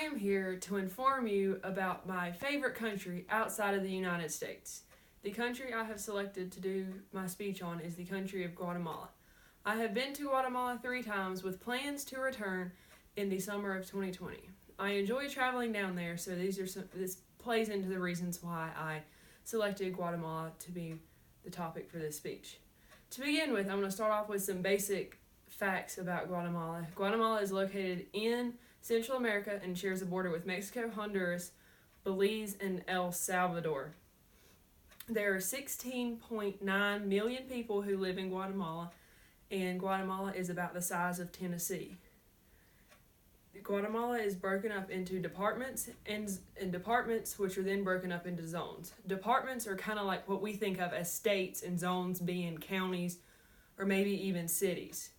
am here to inform you about my favorite country outside of the United States. The country I have selected to do my speech on is the country of Guatemala. I have been to Guatemala 3 times with plans to return in the summer of 2020. I enjoy traveling down there, so this plays into the reasons why I selected Guatemala to be the topic for this speech. To begin with, I'm going to start off with some basic facts about Guatemala. Guatemala is located in Central America and shares a border with Mexico, Honduras, Belize, and El Salvador. There are 16.9 million people who live in Guatemala, and Guatemala is about the size of Tennessee. Guatemala is broken up into departments and departments which are then broken up into zones. Departments are kind of like what we think of as states, and zones being counties or maybe even cities.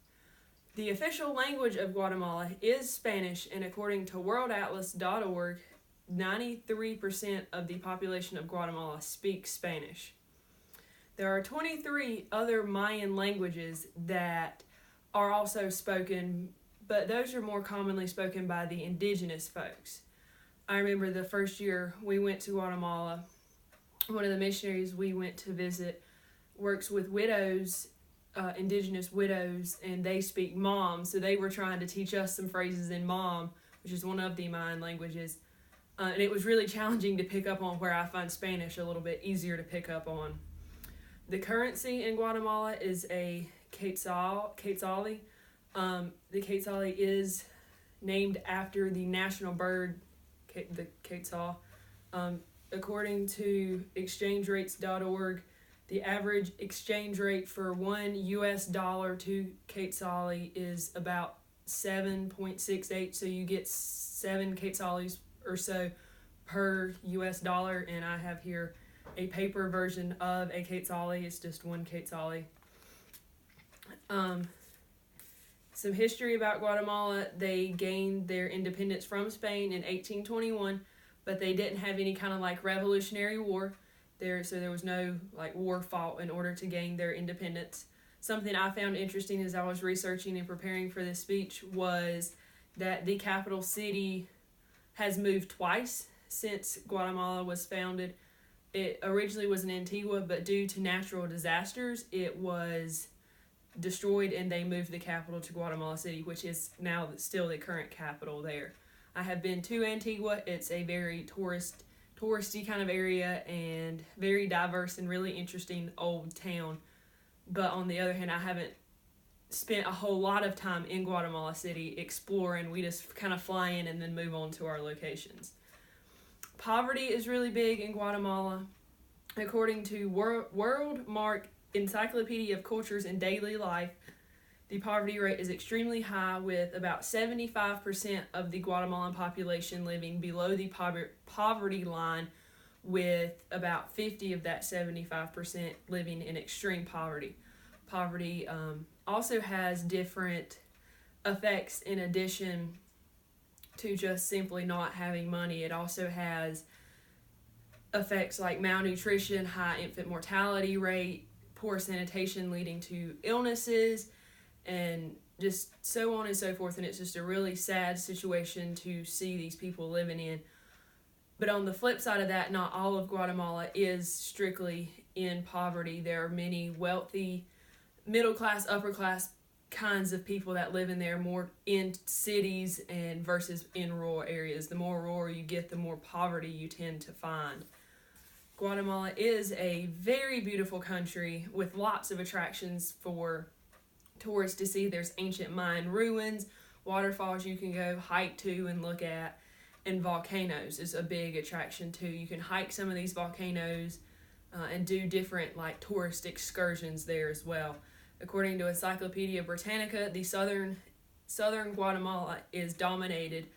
The official language of Guatemala is Spanish, and according to worldatlas.org, 93% of the population of Guatemala speaks Spanish. There are 23 other Mayan languages that are also spoken, but those are more commonly spoken by the indigenous folks. I remember the first year we went to Guatemala, one of the missionaries we went to visit works with widows, indigenous widows, and they speak Mam, so they were trying to teach us some phrases in Mam, which is one of the Mayan languages, and it was really challenging to pick up on, where I find Spanish a little bit easier to pick up on. The currency in Guatemala is a quetzali. The quetzali is named after the national bird, the quetzal. According to exchangerates.org, the average exchange rate for $1 to quetzali is about 7.68, so you get 7 quetzalis or so per US dollar, and I have here a paper version of a quetzali. It's just 1 quetzali. Some history about Guatemala. They gained their independence from Spain in 1821, but they didn't have any kind of like revolutionary war there, so there was no like war fought in order to gain their independence. Something I found interesting as I was researching and preparing for this speech was that the capital city has moved twice since Guatemala was founded. It originally was in Antigua, but due to natural disasters, it was destroyed, and they moved the capital to Guatemala City, which is now still the current capital there. I have been to Antigua. It's a very touristy kind of area and very diverse and really interesting old town. But on the other hand, I haven't spent a whole lot of time in Guatemala City exploring. We just kind of fly in and then move on to our locations. Poverty is really big in Guatemala. According to Worldmark Encyclopedia of Cultures and Daily Life, the poverty rate is extremely high, with about 75% of the Guatemalan population living below the poverty line, with about 50 of that 75% living in extreme poverty. Poverty also has different effects in addition to just simply not having money. It also has effects like malnutrition, high infant mortality rate, poor sanitation leading to illnesses, and just so on and so forth. And it's just a really sad situation to see these people living in. But on the flip side of that, not all of Guatemala is strictly in poverty. There are many wealthy, middle class, upper class kinds of people that live in there, more in cities and versus in rural areas. The more rural you get, the more poverty you tend to find. Guatemala is a very beautiful country with lots of attractions for tourists to see. There's ancient Mayan ruins, waterfalls you can go hike to and look at, and volcanoes is a big attraction too. You can hike some of these volcanoes and do different like tourist excursions there as well. According to Encyclopedia Britannica, the southern Guatemala is dominated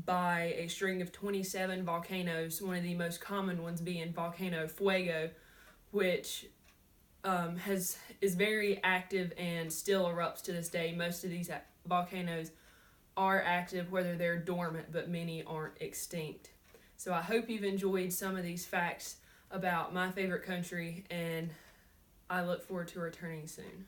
by a string of 27 volcanoes, one of the most common ones being Volcano Fuego, which is very active and still erupts to this day. Most of these volcanoes are active, whether they're dormant, but many aren't extinct. So I hope you've enjoyed some of these facts about my favorite country, and I look forward to returning soon.